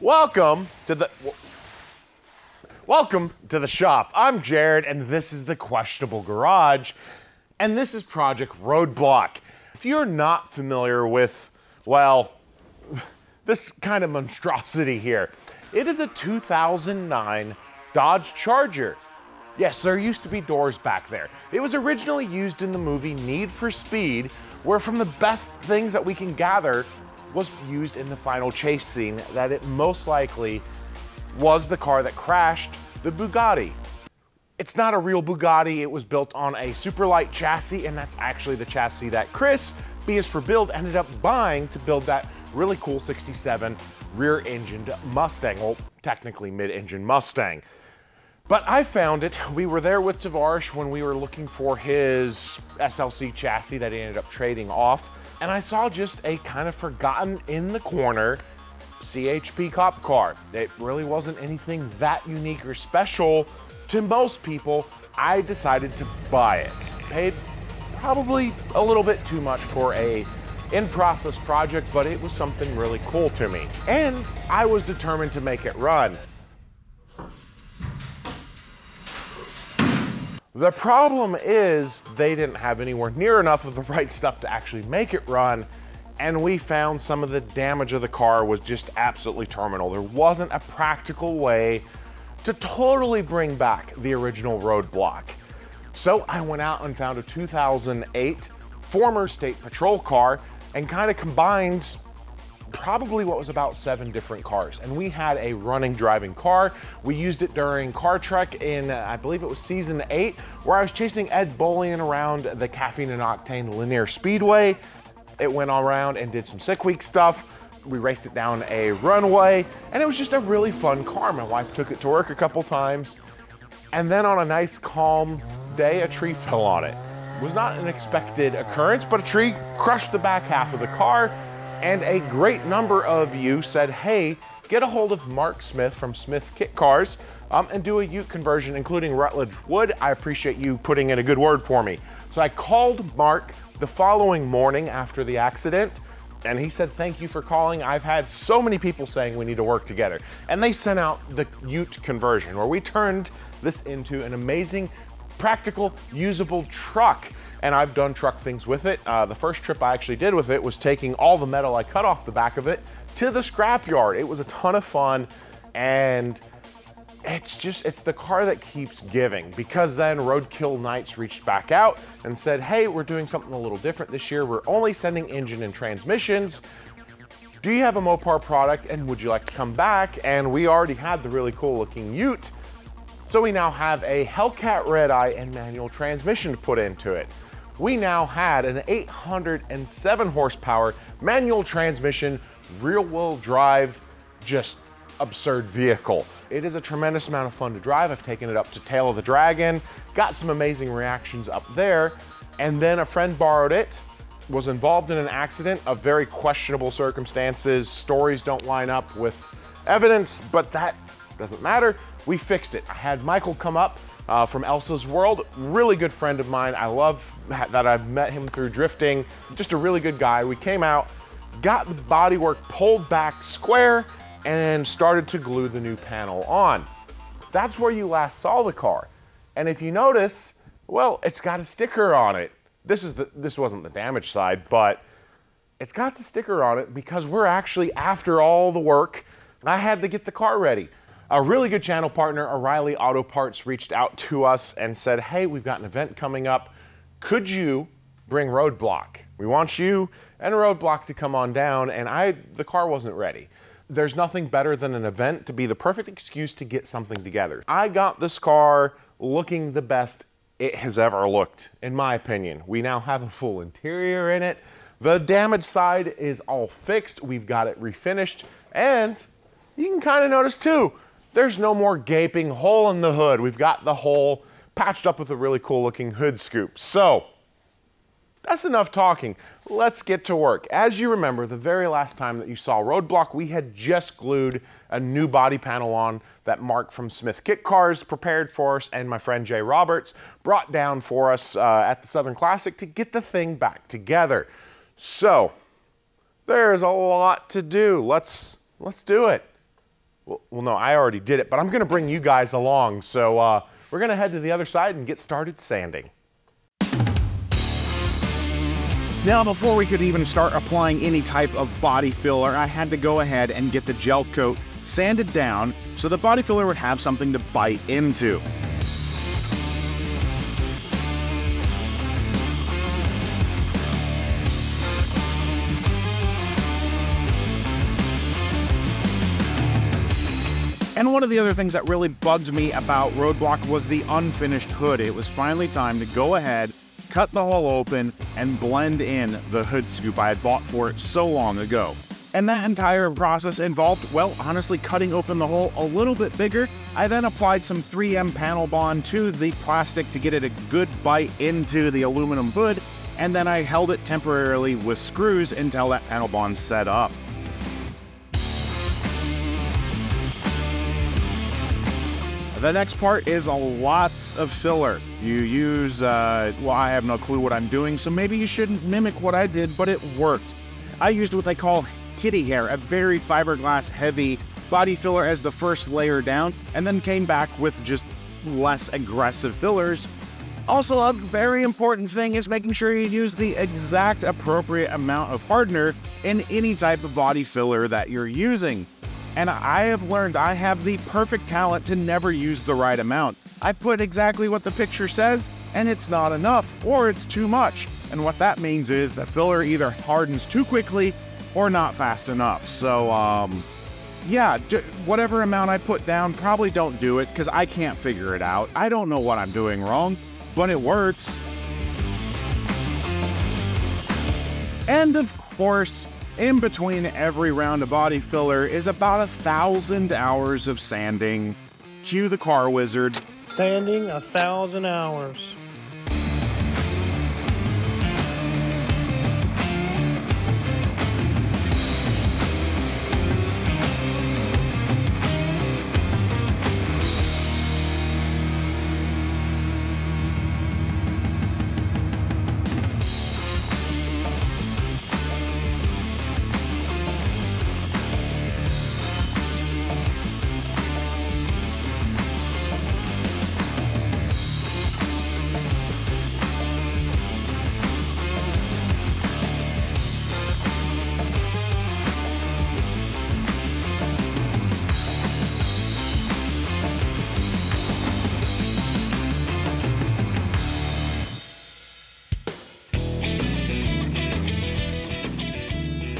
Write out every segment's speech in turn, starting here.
Welcome to the shop. I'm Jared, and this is the Questionable Garage, and this is Project Roadblock. If you're not familiar with, well, this kind of monstrosity here, it is a 2009 Dodge Charger. Yes, there used to be doors back there. It was originally used in the movie Need for Speed, where from the best things that we can gather was used in the final chase scene that it most likely was the car that crashed the Bugatti. It's not a real Bugatti, it was built on a super light chassis, and that's actually the chassis that Chris, B is for Build, ended up buying to build that really cool 67 rear-engined Mustang, well, technically mid-engine Mustang. But I found it. We were there with Tavares when we were looking for his SLC chassis that he ended up trading off, and I saw just a kind of forgotten in the corner CHP cop car. It really wasn't anything that unique or special to most people. I decided to buy it. Paid probably a little bit too much for a in-process project, but it was something really cool to me. And I was determined to make it run. The problem is they didn't have anywhere near enough of the right stuff to actually make it run, and we found some of the damage of the car was just absolutely terminal. There wasn't a practical way to totally bring back the original Roadblock. So I went out and found a 2008 former state patrol car and kind of combined probably what was about 7 different cars. And we had a running driving car. We used it during Car Trek in, I believe it was season 8, where I was chasing Ed Bolian around the Caffeine and Octane Linear Speedway. It went all around and did some sick week stuff. We raced it down a runway, and it was just a really fun car. My wife took it to work a couple times, and then on a nice calm day, a tree fell on it. It was not an expected occurrence, but a tree crushed the back half of the car, and a great number of you said, hey, get a hold of Mark Smith from Smith Kit Cars and do a Ute conversion, including Rutledge Wood. I appreciate you putting in a good word for me. So I called Mark the following morning after the accident, and he said, thank you for calling. I've had so many people saying we need to work together. And they sent out the Ute conversion, where we turned this into an amazing, practical, usable truck. And I've done truck things with it. The first trip I actually did with it was taking all the metal I cut off the back of it to the scrapyard. It was a ton of fun, and it's the car that keeps giving, because then Roadkill Nights reached back out and said, hey, we're doing something a little different this year. We're only sending engine and transmissions. Do you have a Mopar product, and would you like to come back? And we already had the really cool looking Ute. So we now have a Hellcat Redeye and manual transmission to put into it. We now had an 807 horsepower manual transmission, rear-wheel drive, just absurd vehicle. It is a tremendous amount of fun to drive. I've taken it up to Tail of the Dragon, got some amazing reactions up there, and then a friend borrowed it, was involved in an accident of very questionable circumstances. Stories don't line up with evidence, but that doesn't matter. We fixed it. I had Michael come up from Elsa's World, really good friend of mine. I love that I've met him through drifting. Just a really good guy. We came out, got the bodywork pulled back square, and started to glue the new panel on. That's where you last saw the car. And if you notice, well, it's got a sticker on it. This wasn't the damage side, but it's got the sticker on it because we're actually, after all the work, I had to get the car ready. A really good channel partner, O'Reilly Auto Parts, reached out to us and said, hey, we've got an event coming up. Could you bring Roadblock? We want you and Roadblock to come on down, and the car wasn't ready. There's nothing better than an event to be the perfect excuse to get something together. I got this car looking the best it has ever looked, in my opinion. We now have a full interior in it. The damage side is all fixed. We've got it refinished, and you can kind of notice too, there's no more gaping hole in the hood. We've got the hole patched up with a really cool looking hood scoop. So that's enough talking. Let's get to work. As you remember, the very last time that you saw Roadblock, we had just glued a new body panel on that Mark from Smith Kit Cars prepared for us, and my friend Jay Roberts brought down for us at the Southern Classic to get the thing back together. So there's a lot to do. Let's do it. Well, no, I already did it, but I'm gonna bring you guys along. So we're gonna head to the other side and get started sanding. Now, before we could even start applying any type of body filler, I had to go ahead and get the gel coat sanded down so the body filler would have something to bite into. And one of the other things that really bugged me about Roadblock was the unfinished hood. It was finally time to go ahead, cut the hole open, and blend in the hood scoop I had bought for it so long ago. And that entire process involved, well, honestly, cutting open the hole a little bit bigger. I then applied some 3M panel bond to the plastic to get it a good bite into the aluminum hood, and then I held it temporarily with screws until that panel bond set up. The next part is lots of filler. You use, well, I have no clue what I'm doing, so maybe you shouldn't mimic what I did, but it worked. I used what they call kitty hair, a very fiberglass heavy body filler as the first layer down, and then came back with just less aggressive fillers. Also, a very important thing is making sure you use the exact appropriate amount of hardener in any type of body filler that you're using. And I have learned I have the perfect talent to never use the right amount. I put exactly what the picture says, and it's not enough, or it's too much. And what that means is the filler either hardens too quickly or not fast enough. So, yeah, whatever amount I put down, probably don't do it, because I can't figure it out. I don't know what I'm doing wrong, but it works. And of course, in between every round of body filler is about 1,000 hours of sanding. Cue the car wizard. Sanding 1,000 hours.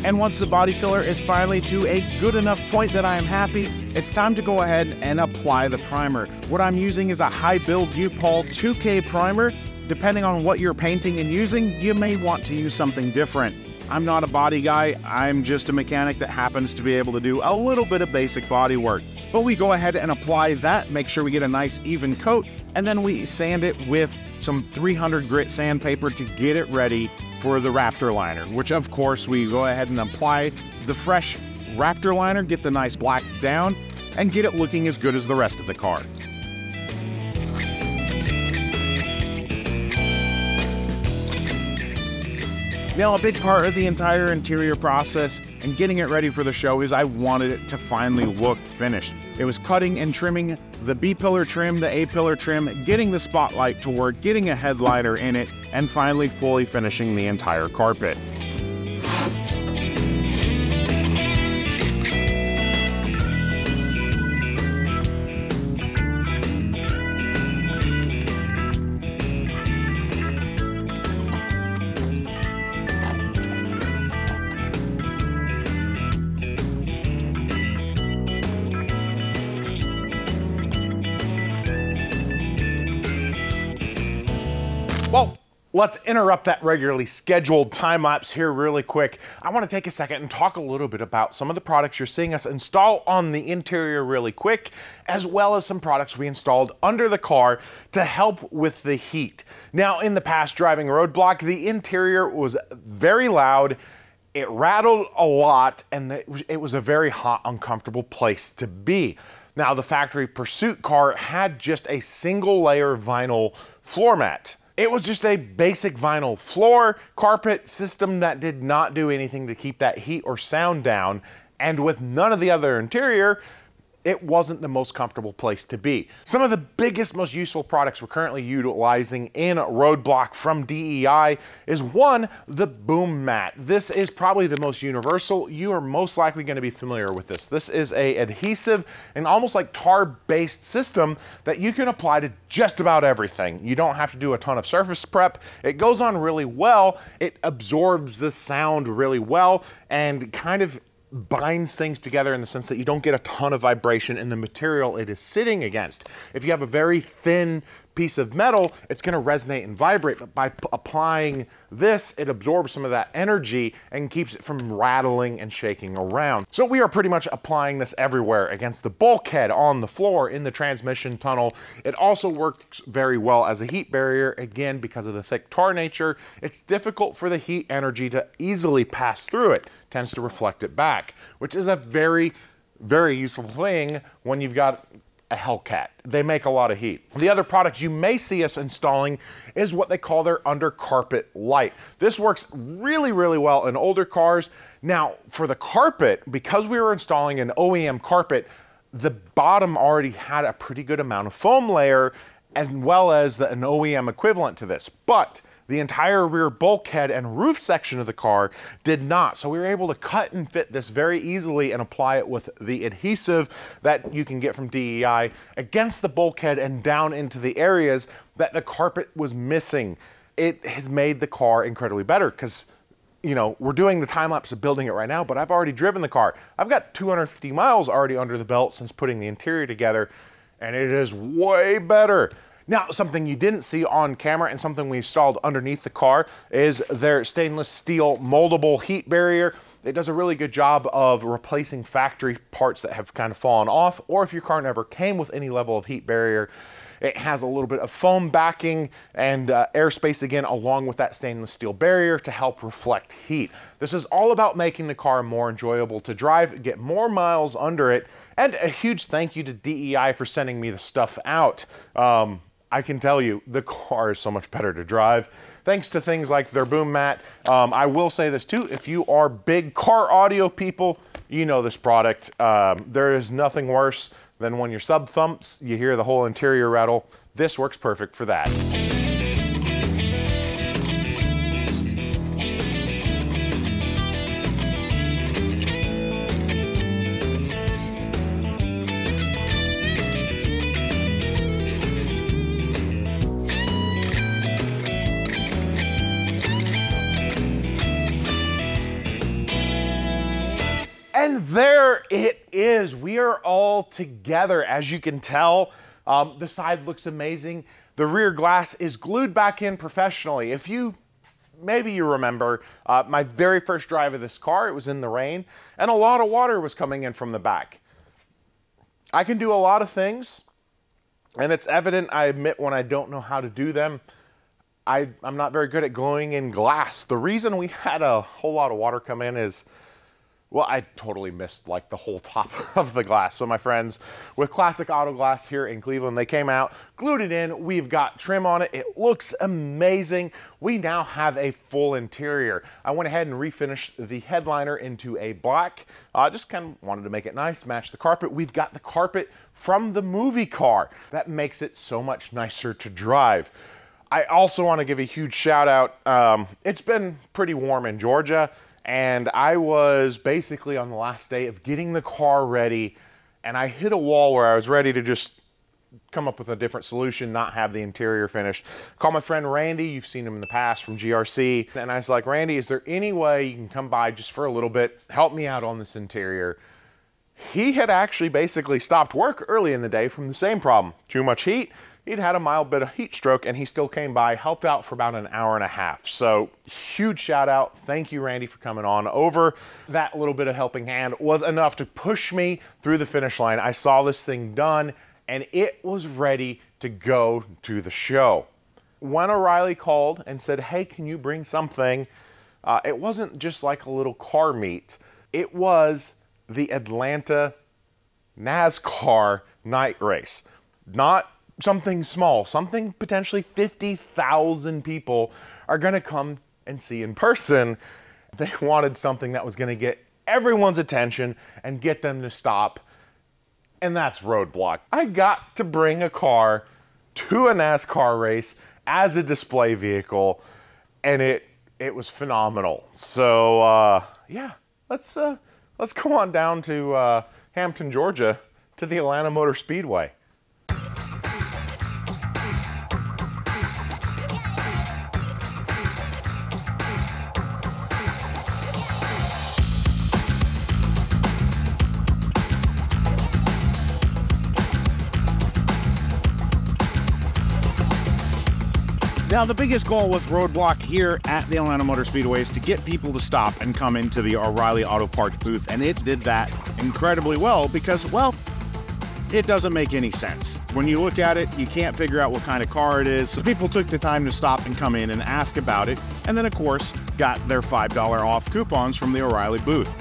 And once the body filler is finally to a good enough point that I am happy, it's time to go ahead and apply the primer. What I'm using is a high build U-POL 2K primer. Depending on what you're painting and using, you may want to use something different. I'm not a body guy, I'm just a mechanic that happens to be able to do a little bit of basic body work. But we go ahead and apply that, make sure we get a nice even coat, and then we sand it with some 300 grit sandpaper to get it ready for the Raptor liner, which of course we go ahead and apply the fresh Raptor liner, get the nice black down, and get it looking as good as the rest of the car. Now, a big part of the entire interior process and getting it ready for the show is I wanted it to finally look finished. It was cutting and trimming the B-pillar trim, the A-pillar trim, getting the spotlight to work, getting a headliner in it, and finally fully finishing the entire carpet. Well, let's interrupt that regularly scheduled time lapse here really quick. I want to take a second and talk a little bit about some of the products you're seeing us install on the interior really quick, as well as some products we installed under the car to help with the heat. Now, in the past, driving Roadblock, the interior was very loud, it rattled a lot, and it was a very hot, uncomfortable place to be. Now, the factory Pursuit car had just a single layer vinyl floor mat. It was just a basic vinyl floor carpet system that did not do anything to keep that heat or sound down, and with none of the other interior, it wasn't the most comfortable place to be. Some of the biggest, most useful products we're currently utilizing in Roadblock from DEI is one, the boom mat. This is probably the most universal. You are most likely going to be familiar with this. This is a adhesive and almost like tar-based system that you can apply to just about everything. You don't have to do a ton of surface prep. It goes on really well. It absorbs the sound really well and kind of binds things together in the sense that you don't get a ton of vibration in the material it is sitting against. If you have a very thin piece of metal, it's going to resonate and vibrate, but by applying this, it absorbs some of that energy and keeps it from rattling and shaking around. So we are pretty much applying this everywhere, against the bulkhead, on the floor, in the transmission tunnel. It also works very well as a heat barrier, again, because of the thick tar nature. It's difficult for the heat energy to easily pass through it. It tends to reflect it back, which is a very, very useful thing when you've got a Hellcat. They make a lot of heat. The other product you may see us installing is what they call their under carpet light. This works really, really well in older cars. Now, for the carpet, because we were installing an OEM carpet, the bottom already had a pretty good amount of foam layer, as well as an OEM equivalent to this. But the entire rear bulkhead and roof section of the car did not. So we were able to cut and fit this very easily and apply it with the adhesive that you can get from DEI against the bulkhead and down into the areas that the carpet was missing. It has made the car incredibly better because, you know, we're doing the time lapse of building it right now, but I've already driven the car. I've got 250 miles already under the belt since putting the interior together, and it is way better. Now, something you didn't see on camera and something we installed underneath the car is their stainless steel moldable heat barrier. It does a really good job of replacing factory parts that have kind of fallen off, or if your car never came with any level of heat barrier, it has a little bit of foam backing and airspace again, along with that stainless steel barrier to help reflect heat. This is all about making the car more enjoyable to drive, get more miles under it, and a huge thank you to DEI for sending me the stuff out. I can tell you, the car is so much better to drive, thanks to things like their boom mat. I will say this too, if you are big car audio people, you know this product. There is nothing worse than when your sub thumps, you hear the whole interior rattle. This works perfect for that. And there it is. We are all together. As you can tell, the side looks amazing. The rear glass is glued back in professionally. Maybe you remember my very first drive of this car, it was in the rain, and a lot of water was coming in from the back. I can do a lot of things, and it's evident, I admit, when I don't know how to do them. I'm not very good at gluing in glass. The reason we had a whole lot of water come in is, well, I totally missed like the whole top of the glass. So my friends with Classic Auto Glass here in Cleveland, they came out, glued it in. We've got trim on it. It looks amazing. We now have a full interior. I went ahead and refinished the headliner into a black. Just kind of wanted to make it nice, match the carpet. We've got the carpet from the movie car. That makes it so much nicer to drive. I also want to give a huge shout out. It's been pretty warm in Georgia, and I was basically on the last day of getting the car ready, and I hit a wall where I was ready to just come up with a different solution, not have the interior finished. Call my friend Randy, you've seen him in the past from GRC, and I was like, Randy, is there any way you can come by just for a little bit, help me out on this interior? He had actually basically stopped work early in the day from the same problem, too much heat. He'd had a mild bit of heat stroke, and he still came by, helped out for about an hour and a half. So huge shout out. Thank you, Randy, for coming on over. That little bit of helping hand was enough to push me through the finish line. I saw this thing done, and it was ready to go to the show. When O'Reilly called and said, hey, can you bring something? It wasn't just like a little car meet. It was the Atlanta NASCAR Night Race. Not something small, something potentially 50,000 people are gonna come and see in person. They wanted something that was gonna get everyone's attention and get them to stop and that's Roadblock. I got to bring a car to a NASCAR race as a display vehicle, and it was phenomenal. So yeah, let's go on down to Hampton, Georgia, to the Atlanta Motor Speedway. Now, the biggest goal with Roadblock here at the Atlanta Motor Speedway is to get people to stop and come into the O'Reilly Auto Parts booth, and it did that incredibly well because, well, it doesn't make any sense. When you look at it, you can't figure out what kind of car it is, so people took the time to stop and come in and ask about it, and then, of course, got their $5 off coupons from the O'Reilly booth.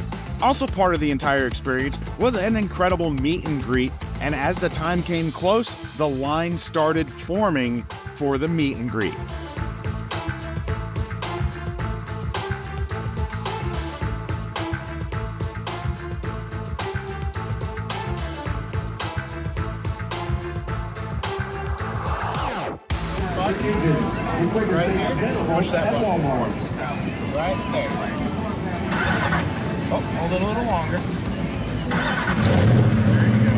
Also part of the entire experience was an incredible meet and greet, and as the time came close, the line started forming for the meet and greet. Right here. Push that button. Right there. Oh, hold it a little longer. There you go.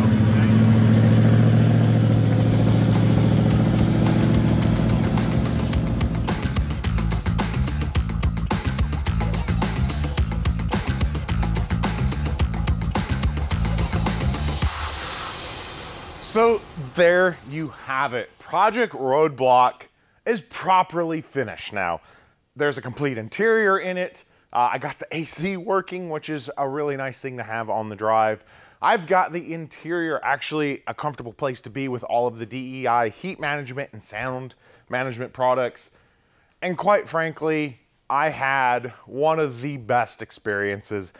So there you have it. Project Roadblock is properly finished now. There's a complete interior in it. I got the AC working, which is a really nice thing to have on the drive. I've got the interior actually a comfortable place to be with all of the DEI heat management and sound management products. And quite frankly, I had one of the best experiences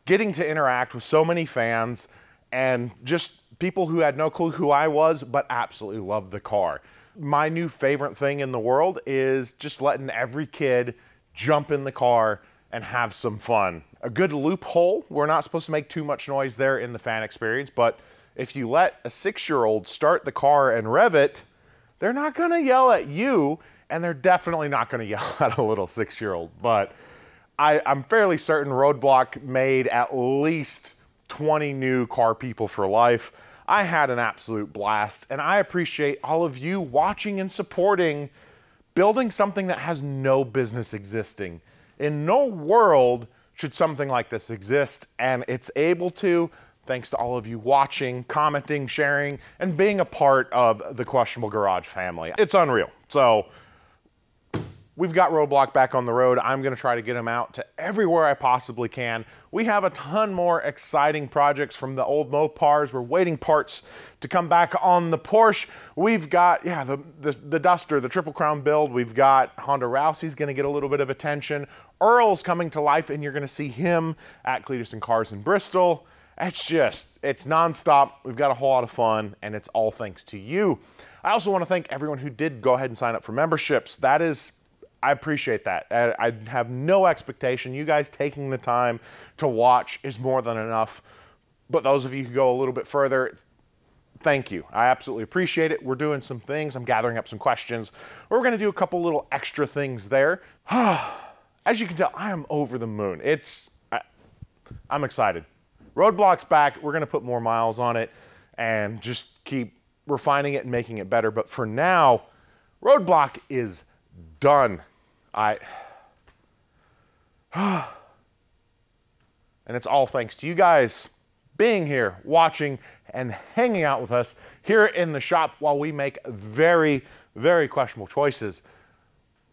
getting to interact with so many fans and just people who had no clue who I was, but absolutely loved the car. My new favorite thing in the world is just letting every kid jump in the car and have some fun. A good loophole, we're not supposed to make too much noise there in the fan experience, but if you let a 6-year-old start the car and rev it, they're not gonna yell at you, and they're definitely not gonna yell at a little 6-year-old. But I'm fairly certain Roadblock made at least 20 new car people for life. I had an absolute blast, and I appreciate all of you watching and supporting building something that has no business existing. In no world should something like this exist, and it's able to, thanks to all of you watching, commenting, sharing, and being a part of the Questionable Garage family. It's unreal. So we've got Roadblock back on the road. I'm gonna try to get them out to everywhere I possibly can. We have a ton more exciting projects from the old Mopars. We're waiting parts to come back on the Porsche. We've got, yeah, the Duster, the Triple Crown build. We've got Honda Rousey's gonna get a little bit of attention. Earl's coming to life, and you're gonna see him at Cletus and Cars in Bristol. It's nonstop. We've got a whole lot of fun, and it's all thanks to you. I also wanna thank everyone who did go ahead and sign up for memberships. I appreciate that. I have no expectation. You guys taking the time to watch is more than enough. But those of you who go a little bit further, thank you. I absolutely appreciate it. We're doing some things. I'm gathering up some questions. We're going to do a couple little extra things there. As you can tell, I am over the moon. I'm excited. Roadblock's back. We're going to put more miles on it and just keep refining it and making it better. But for now, Roadblock is done. And it's all thanks to you guys being here, watching, and hanging out with us here in the shop while we make very, very questionable choices.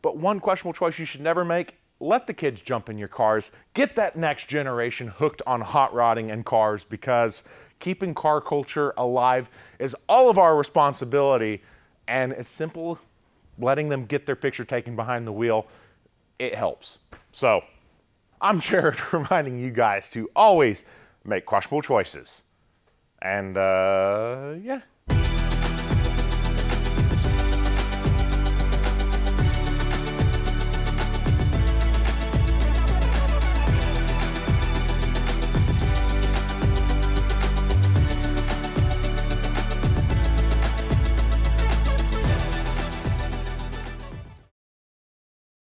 But one questionable choice you should never make: let the kids jump in your cars. Get that next generation hooked on hot rodding and cars, because keeping car culture alive is all of our responsibility, and it's simple. Letting them get their picture taken behind the wheel, it helps. So, I'm Jared, reminding you guys to always make questionable choices. And, yeah.